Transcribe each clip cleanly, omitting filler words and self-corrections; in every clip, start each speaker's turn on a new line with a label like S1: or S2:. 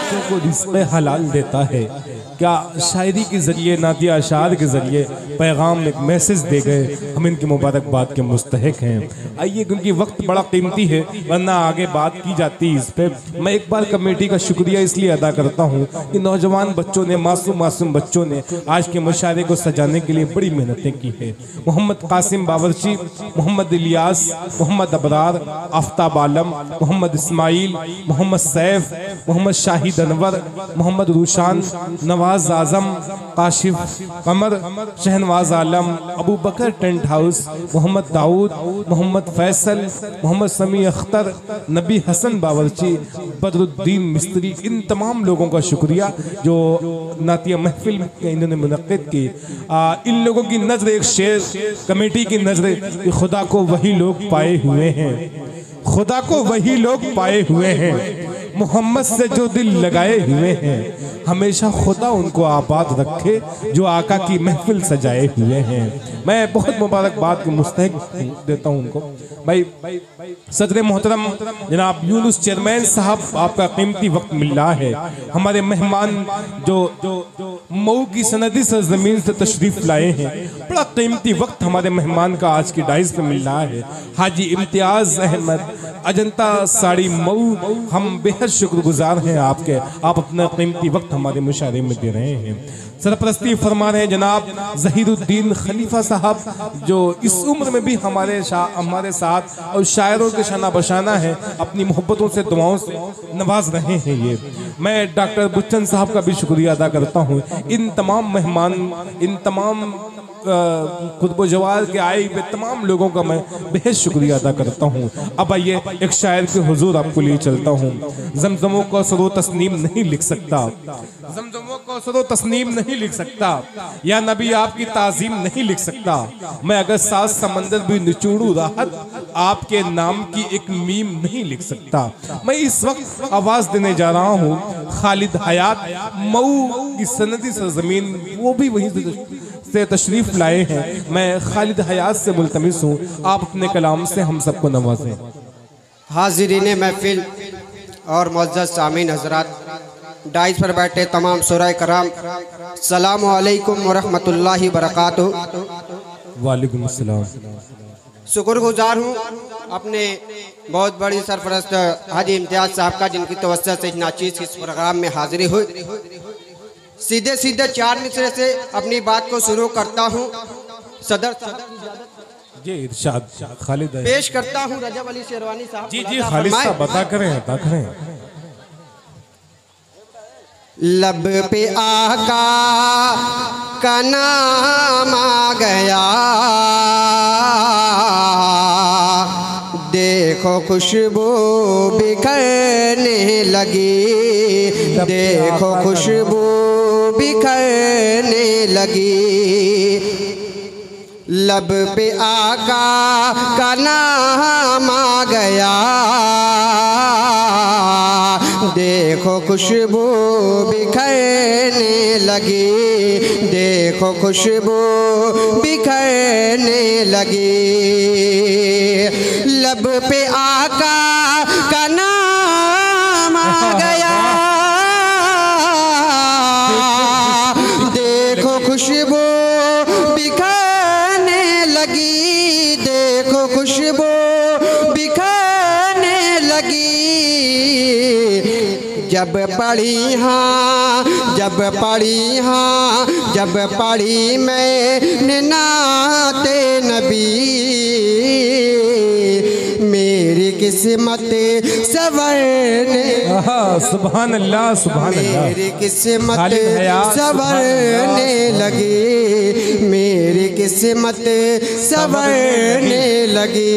S1: बच्चों को रिज़्क़ हलाल देता है। क्या शायरी के ज़रिए, नातिया अशार के ज़रिए पैगाम एक मैसेज दे गए, हम इनकी मुबारकबाद के मुस्तहिक हैं। आइए, क्योंकि वक्त बड़ा कीमती है वरना आगे बात की जाती है इस पर। मैं एक बार कमेटी का शुक्रिया इसलिए अदा करता हूँ कि नौजवान बच्चों ने, मासूम बच्चों ने आज के मुशायरे को सजाने के लिए बड़ी मेहनतें की है। मोहम्मद कासिम बावर्ची, मोहम्मद इलियास, मोहम्मद अबरार, आफ्ताब आलम, मोहम्मद इस्माइल, मोहम्मद सैफ, मोहम्मद शाहिद अनवर, मोहम्मद रूशान, नवाज आजम, काशिफ कमर, शहनवाज आलम, अबू बकर टेंट हाउस, मोहम्मद दाऊद, मोहम्मद फैसल, मोहम्मद समी अख्तर, नबी हसन बावर्ची, बदरुद्दीन मिस्त्री, इन तमाम लोगों का शुक्रिया जो नातिया महफिल इन्होंने मुनक्किद की। इन लोगों की नजर, एक शेर कमेटी की नजर, खुदा को वही लोग पाए हुए हैं, खुदा को वही लोग पाए हुए हैं, मोहम्मद से जो दिल लगाए हुए हैं, हमेशा खुदा उनको आबाद रखे जो आका की महफिल सजाए हुए हैं। मैं बहुत मुबारकबाद के मुस्तहिक देता हूँ उनको। भाई सदर मोहतरम जनाब यूनुस चेयरमैन साहब, आपका कीमती वक्त मिल रहा है। हमारे मेहमान जो मऊ की सनदी सरजमीन से तशरीफ लाए हैं, बड़ा कीमती वक्त हमारे मेहमान का आज की डाइस पे मिल रहा है। हाजी इम्तियाज अहमद, अजंता साड़ी मऊ, हम बेहद शुक्रगुजार हैं आपके, आप अपना कीमती वक्त हमारे मुशायरे में दे रहे हैं। सरपरस्ती फरमा रहे हैं जनाब ज़हीरुद्दीन खलीफा साहब, जो इस उम्र में भी हमारे साथ और शायरों के शाना बशाना है, अपनी मोहब्बतों से, दुआओं से नवाज रहे हैं। ये मैं डॉक्टर बुच्चन साहब का भी शुक्रिया अदा करता हूँ। इन तमाम मेहमान, इन तमाम खुतब जवाल के आए हुए तमाम लोगों का मैं बेहद शुक्रिया अदा करता हूँ। अब आइए, एक शायर के हुजूर आपको लिए चलता हूँ। जमजमों को सरो तस्नीम नहीं लिख सकता, जमजमों को सरो तस्नीम नहीं लिख सकता, या नबी आपकी ताजीम नहीं लिख सकता। मैं अगर 7 समंदर भी निचोड़ू राहत, आपके नाम की एक मीम नहीं लिख सकता। मैं इस वक्त आवाज देने जा रहा हूँ खालिद हयात, मऊ की सनदी सरजमीन, वो भी वहीं से तशरीफ लाए हैं। मैं खालिद हयात से मुल्तमिस हूँ, आप अपने कलाम से हम सबको नवाजें।
S2: हाजिरीन महफिल और मुअज़्ज़ज़ सामीन हज़रात, डाइस पर बैठे तमाम शुराए कराम, अस्सलामु अलैकुम व रहमतुल्लाहि व बरकातुहू।
S1: वालेकुम अस्सलाम।
S2: शुक्रगुजार हूँ अपने बहुत बड़ी सरपरस्त हाजी इम्तियाज साहब का, जिनकी तवज्जो से नाचीज़ इस प्रोग्राम में हाजिरी हुई। सीधे 4 मिसरे से अपनी बात को शुरू करता हूँ। सदर
S1: जी इरशाद खालिद
S2: पेश करता हूँ रजब अली शेरवानी साहब।
S1: जी खालिद साहब बता करें।
S2: लब पे आका का नाम आ गया, देखो खुशबू बिखरने लगी, देखो खुशबू बिखरने लगी। लब पे आका का नाम आ गया, देखो खुशबू बिखरने लगी, देखो खुशबू बिखरने लगी। लब पे आका का नाम आ गया, देखो खुशबू बिखरने लगी, देखो खुशबू बिखरने लगी। जब पढ़ी हाँ, जब पढ़ी हाँ, जब पढ़ी मैंने नाते नबी, मेरी किस्मत सवरने,
S1: सुभान अल्लाह सुभान अल्लाह,
S2: मेरी किस्मत सवरने लगी, मेरी किस्मत सवरने लगी।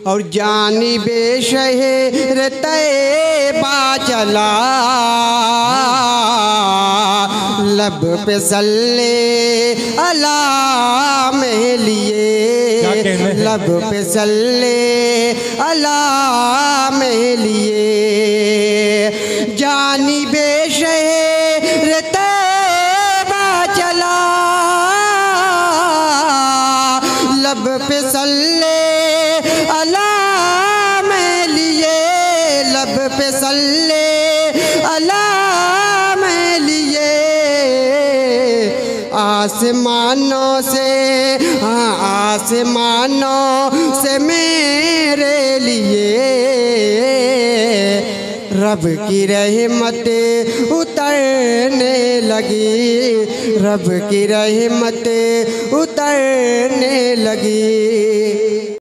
S2: और जानिबे शहर तैबा चला, लब पे सल्ले अला में लिए, लब पे सल्ले अला में लिए। जानिबे शहर तैबा चला, लब पे सल्ले अला आसमानों से, हाँ आसमानों से मेरे लिए रब की रहमत उतरने लगी, रब की रहमत उतरने लगी।